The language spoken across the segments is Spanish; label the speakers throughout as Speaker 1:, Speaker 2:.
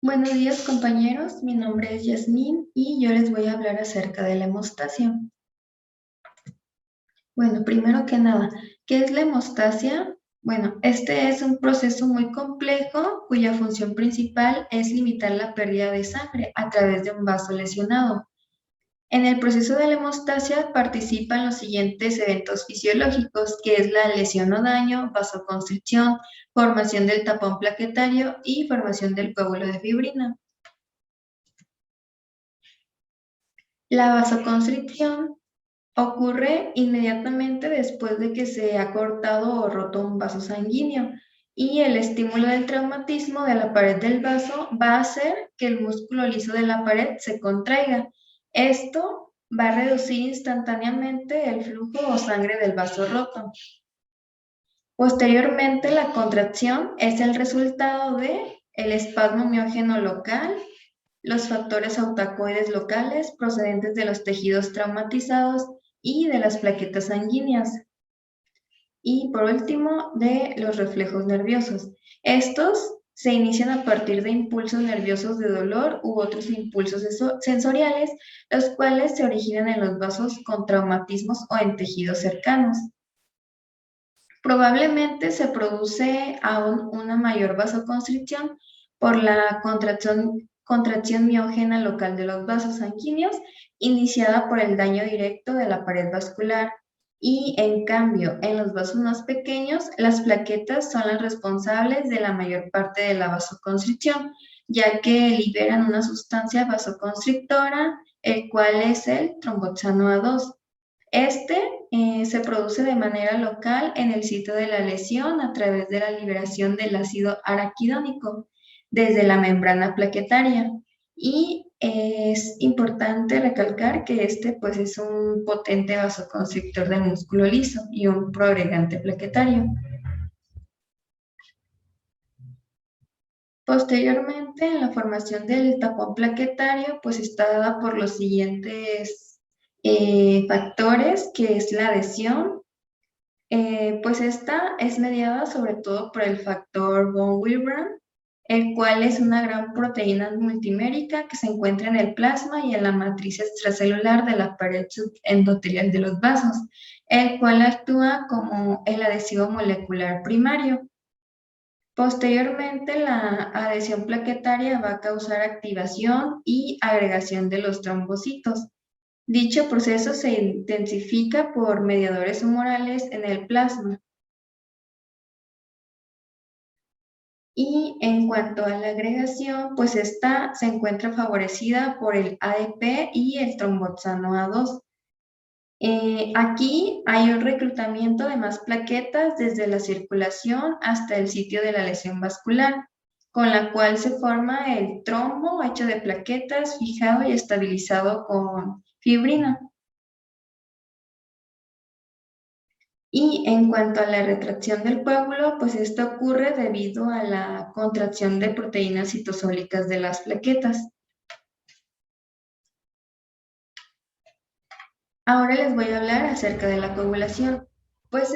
Speaker 1: Buenos días, compañeros. Mi nombre es Yasmín y yo les voy a hablar acerca de la hemostasia. Bueno, primero que nada, ¿qué es la hemostasia? Bueno, este es un proceso muy complejo cuya función principal es limitar la pérdida de sangre a través de un vaso lesionado. En el proceso de la hemostasia participan los siguientes eventos fisiológicos, que es la lesión o daño, vasoconstricción, formación del tapón plaquetario y formación del coágulo de fibrina. La vasoconstricción ocurre inmediatamente después de que se ha cortado o roto un vaso sanguíneo y el estímulo del traumatismo de la pared del vaso va a hacer que el músculo liso de la pared se contraiga. Esto va a reducir instantáneamente el flujo o sangre del vaso roto. Posteriormente, la contracción es el resultado de el espasmo miógeno local, los factores autacoides locales procedentes de los tejidos traumatizados y de las plaquetas sanguíneas. Y por último, de los reflejos nerviosos. Estos se inician a partir de impulsos nerviosos de dolor u otros impulsos sensoriales, los cuales se originan en los vasos con traumatismos o en tejidos cercanos. Probablemente se produce aún una mayor vasoconstricción por la contracción miógena local de los vasos sanguíneos iniciada por el daño directo de la pared vascular. Y en cambio, en los vasos más pequeños, las plaquetas son las responsables de la mayor parte de la vasoconstricción, ya que liberan una sustancia vasoconstrictora, el cual es el tromboxano A2. Este se produce de manera local en el sitio de la lesión a través de la liberación del ácido araquidónico desde la membrana plaquetaria. Y es importante recalcar que este pues, es un potente vasoconstrictor del músculo liso y un proagregante plaquetario. Posteriormente, en la formación del tapón plaquetario, pues está dada por los siguientes factores, que es la adhesión. Pues esta es mediada sobre todo por el factor von Willebrand, el cual es una gran proteína multimérica que se encuentra en el plasma y en la matriz extracelular de la pared subendotelial de los vasos, el cual actúa como el adhesivo molecular primario. Posteriormente, la adhesión plaquetaria va a causar activación y agregación de los trombocitos. Dicho proceso se intensifica por mediadores humorales en el plasma. Y en cuanto a la agregación, pues esta se encuentra favorecida por el ADP y el tromboxano A2. Aquí hay un reclutamiento de más plaquetas desde la circulación hasta el sitio de la lesión vascular, con la cual se forma el trombo hecho de plaquetas, fijado y estabilizado con fibrina. Y en cuanto a la retracción del coágulo, pues esto ocurre debido a la contracción de proteínas citosólicas de las plaquetas. Ahora les voy a hablar acerca de la coagulación. Pues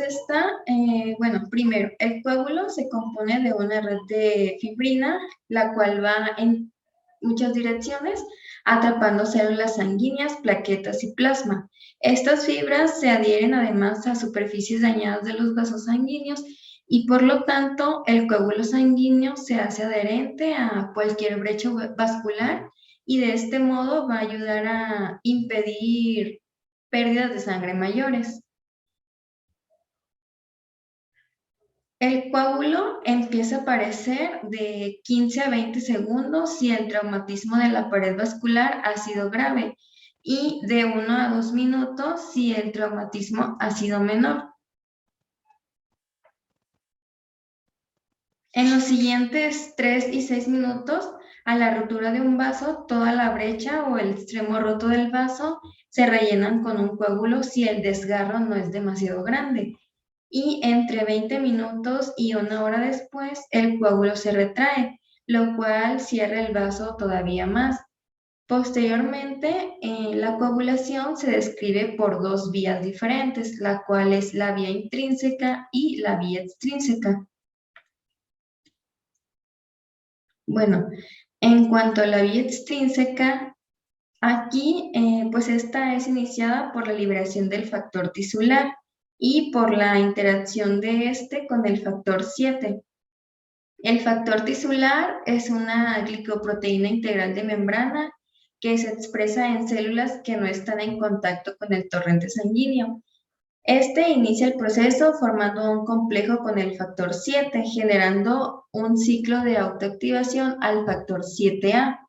Speaker 1: bueno, primero, el coágulo se compone de una red de fibrina, la cual va en muchas direcciones, atrapando células sanguíneas, plaquetas y plasma. Estas fibras se adhieren además a superficies dañadas de los vasos sanguíneos y por lo tanto el coágulo sanguíneo se hace adherente a cualquier brecha vascular y de este modo va a ayudar a impedir pérdidas de sangre mayores. El coágulo empieza a aparecer de 15 a 20 segundos si el traumatismo de la pared vascular ha sido grave y de 1 a 2 minutos si el traumatismo ha sido menor. En los siguientes 3 y 6 minutos, a la rotura de un vaso, toda la brecha o el extremo roto del vaso se rellenan con un coágulo si el desgarro no es demasiado grande. Y entre 20 minutos y 1 hora después, el coágulo se retrae, lo cual cierra el vaso todavía más. Posteriormente, la coagulación se describe por dos vías diferentes, la cual es la vía intrínseca y la vía extrínseca. Bueno, En cuanto a la vía extrínseca, aquí pues esta es iniciada por la liberación del factor tisular y por la interacción de este con el factor 7. El factor tisular es una glicoproteína integral de membrana que se expresa en células que no están en contacto con el torrente sanguíneo. Este inicia el proceso formando un complejo con el factor 7, generando un ciclo de autoactivación al factor 7A.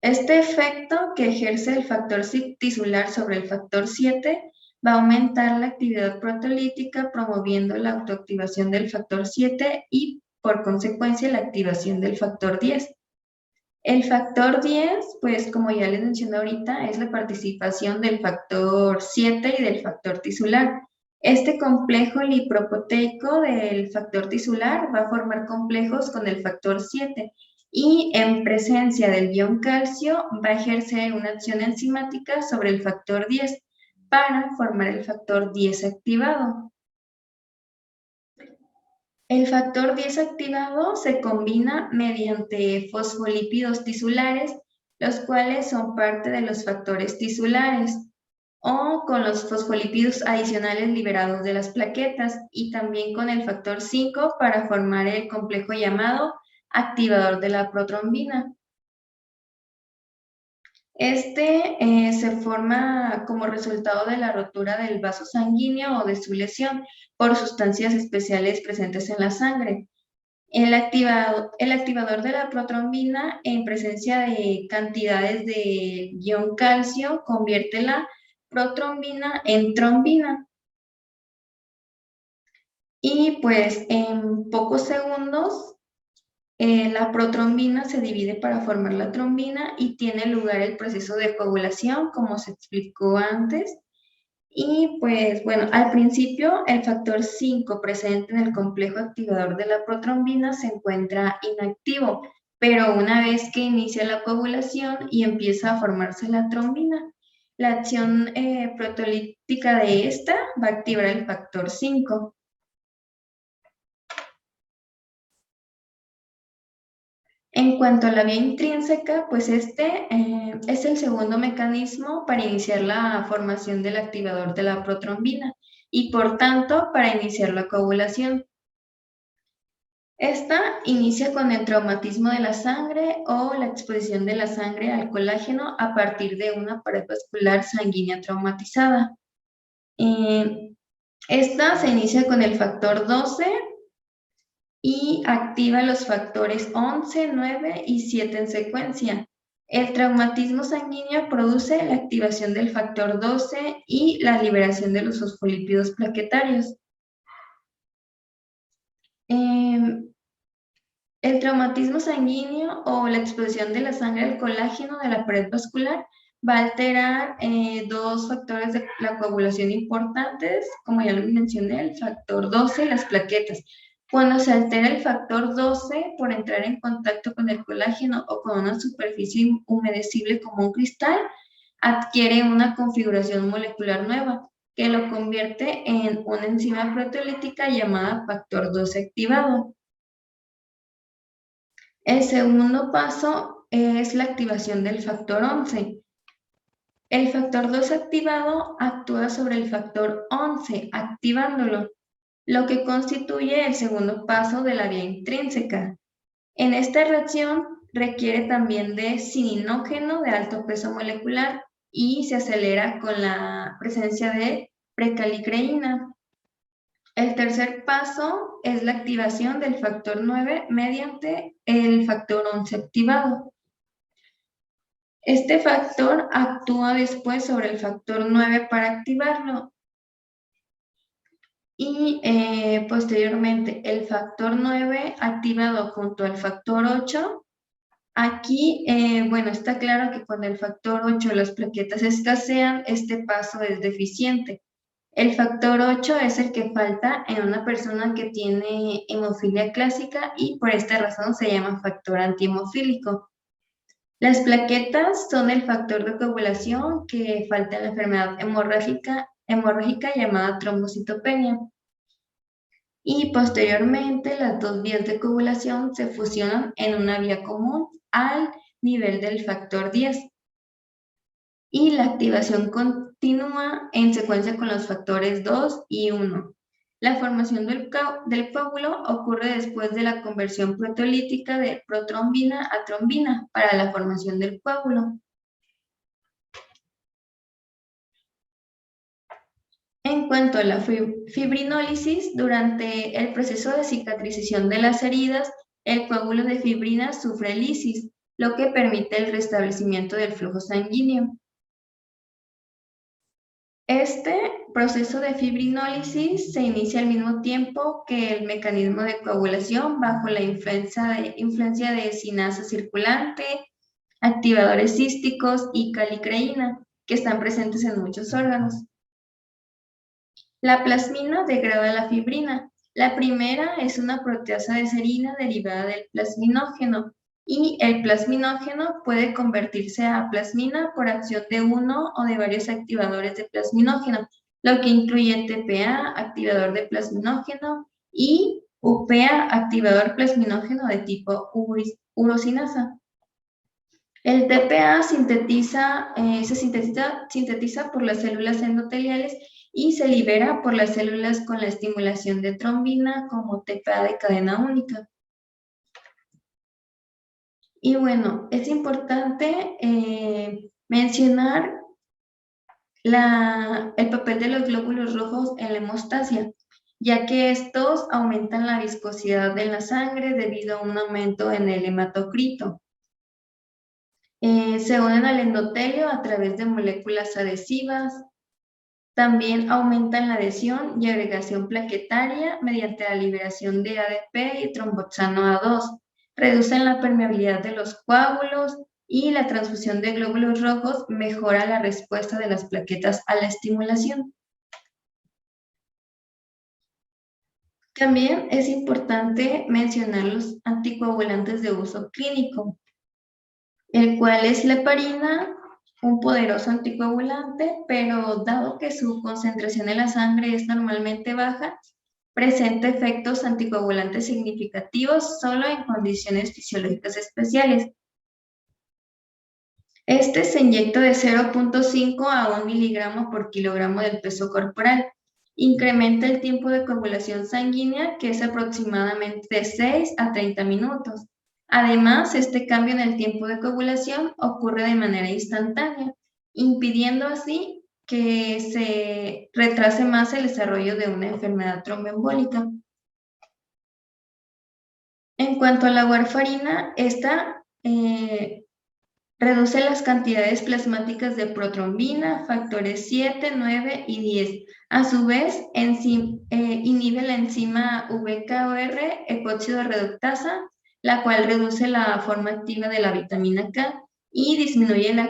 Speaker 1: Este efecto que ejerce el factor tisular sobre el factor 7 va a aumentar la actividad proteolítica, promoviendo la autoactivación del factor 7 y, por consecuencia, la activación del factor 10. El factor 10, pues como ya les mencioné ahorita, es la participación del factor 7 y del factor tisular. Este complejo lipoproteico del factor tisular va a formar complejos con el factor 7 y en presencia del ion calcio va a ejercer una acción enzimática sobre el factor 10 para formar el factor 10 activado. El factor 10 activado se combina mediante fosfolípidos tisulares, los cuales son parte de los factores tisulares, o con los fosfolípidos adicionales liberados de las plaquetas, y también con el factor 5 para formar el complejo llamado activador de la protrombina. Este se forma como resultado de la rotura del vaso sanguíneo o de su lesión por sustancias especiales presentes en la sangre. El activador de la protrombina, en presencia de cantidades de ion calcio, convierte la protrombina en trombina. Y pues en pocos segundos la protrombina se divide para formar la trombina y tiene lugar el proceso de coagulación, como se explicó antes. Y pues bueno, al principio el factor 5 presente en el complejo activador de la protrombina se encuentra inactivo, pero una vez que inicia la coagulación y empieza a formarse la trombina, la acción proteolítica de esta va a activar el factor 5. En cuanto a la vía intrínseca, pues este es el segundo mecanismo para iniciar la formación del activador de la protrombina y por tanto para iniciar la coagulación. Esta inicia con el traumatismo de la sangre o la exposición de la sangre al colágeno a partir de una pared vascular sanguínea traumatizada. Esta se inicia con el factor 12 y activa los factores 11, 9 y 7 en secuencia. El traumatismo sanguíneo produce la activación del factor 12 y la liberación de los fosfolípidos plaquetarios. El traumatismo sanguíneo o la exposición de la sangre al colágeno de la pared vascular va a alterar dos factores de la coagulación importantes, como ya lo mencioné, el factor 12 y las plaquetas. Cuando se altera el factor 12 por entrar en contacto con el colágeno o con una superficie humedecible como un cristal, adquiere una configuración molecular nueva que lo convierte en una enzima proteolítica llamada factor 12 activado. El segundo paso es la activación del factor 11. El factor 2 activado actúa sobre el factor 11, activándolo, lo que constituye el segundo paso de la vía intrínseca. En esta reacción requiere también de cininógeno de alto peso molecular y se acelera con la presencia de precalicreína. El tercer paso es la activación del factor 9 mediante el factor 11 activado. Este factor actúa después sobre el factor 9 para activarlo y posteriormente el factor 9 activado junto al factor 8. Aquí, bueno, está claro que cuando el factor 8 las plaquetas escasean, este paso es deficiente. El factor 8 es el que falta en una persona que tiene hemofilia clásica y por esta razón se llama factor antihemofílico. Las plaquetas son el factor de coagulación que falta en la enfermedad hemorrágica llamada trombocitopenia. y posteriormente las dos vías de coagulación se fusionan en una vía común al nivel del factor 10. Y la activación continúa en secuencia con los factores 2 y 1. La formación del coágulo ocurre después de la conversión proteolítica de protrombina a trombina para la formación del coágulo. En cuanto a la fibrinólisis, durante el proceso de cicatrización de las heridas, el coágulo de fibrina sufre lisis, lo que permite el restablecimiento del flujo sanguíneo. Este proceso de fibrinólisis se inicia al mismo tiempo que el mecanismo de coagulación bajo la influencia de cinasa circulante, activadores císticos y calicreína, que están presentes en muchos órganos. La plasmina degrada la fibrina. La primera es una proteasa de serina derivada del plasminógeno, y el plasminógeno puede convertirse a plasmina por acción de uno o de varios activadores de plasminógeno, lo que incluye TPA, activador de plasminógeno, y UPA, activador plasminógeno de tipo urosinasa. El TPA se sintetiza por las células endoteliales y se libera por las células con la estimulación de trombina como TPA de cadena única. Y bueno, es importante mencionar el papel de los glóbulos rojos en la hemostasia, ya que estos aumentan la viscosidad de la sangre debido a un aumento en el hematocrito. Se unen al endotelio a través de moléculas adhesivas. También aumentan la adhesión y agregación plaquetaria mediante la liberación de ADP y tromboxano A2. Reducen la permeabilidad de los coágulos y la transfusión de glóbulos rojos mejora la respuesta de las plaquetas a la estimulación. También es importante mencionar los anticoagulantes de uso clínico, el cual es la heparina, un poderoso anticoagulante, pero dado que su concentración en la sangre es normalmente baja, presenta efectos anticoagulantes significativos solo en condiciones fisiológicas especiales. Este se inyecta de 0.5 a 1 miligramo por kilogramo del peso corporal. Incrementa el tiempo de coagulación sanguínea, que es aproximadamente de 6 a 30 minutos. Además, este cambio en el tiempo de coagulación ocurre de manera instantánea, impidiendo así que se retrase más el desarrollo de una enfermedad tromboembólica. En cuanto a la warfarina, esta reduce las cantidades plasmáticas de protrombina, factores 7, 9 y 10. A su vez, inhibe la enzima VKOR, epóxido reductasa, la cual reduce la forma activa de la vitamina K y disminuye la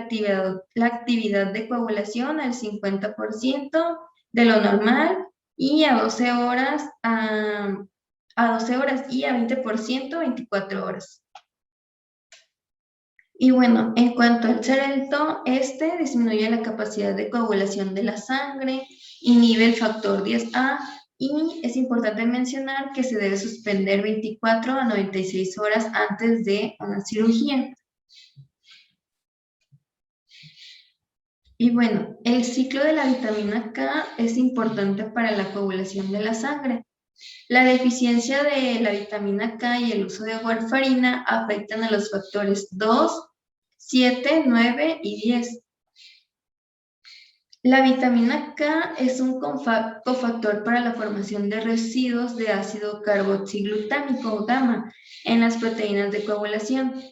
Speaker 1: actividad de coagulación al 50% de lo normal y a 12 horas, y a 20% 24 horas. Y bueno, en cuanto al xarelto, este disminuye la capacidad de coagulación de la sangre, inhibe el factor 10A y es importante mencionar que se debe suspender 24 a 96 horas antes de una cirugía. Y bueno, el ciclo de la vitamina K es importante para la coagulación de la sangre. La deficiencia de la vitamina K y el uso de warfarina afectan a los factores 2, 7, 9 y 10. La vitamina K es un cofactor para la formación de residuos de ácido carboxiglutámico gamma en las proteínas de coagulación.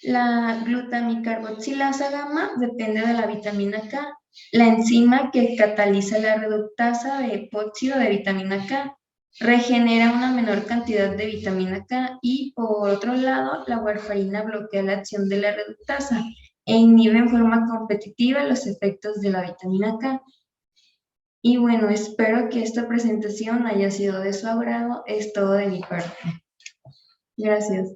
Speaker 1: La glutamicarboxilasa gamma depende de la vitamina K, la enzima que cataliza la reductasa de epóxido de vitamina K. Regenera una menor cantidad de vitamina K y, por otro lado, la warfarina bloquea la acción de la reductasa e inhibe en forma competitiva los efectos de la vitamina K. Y bueno, espero que esta presentación haya sido de su agrado. Es todo de mi parte. Gracias.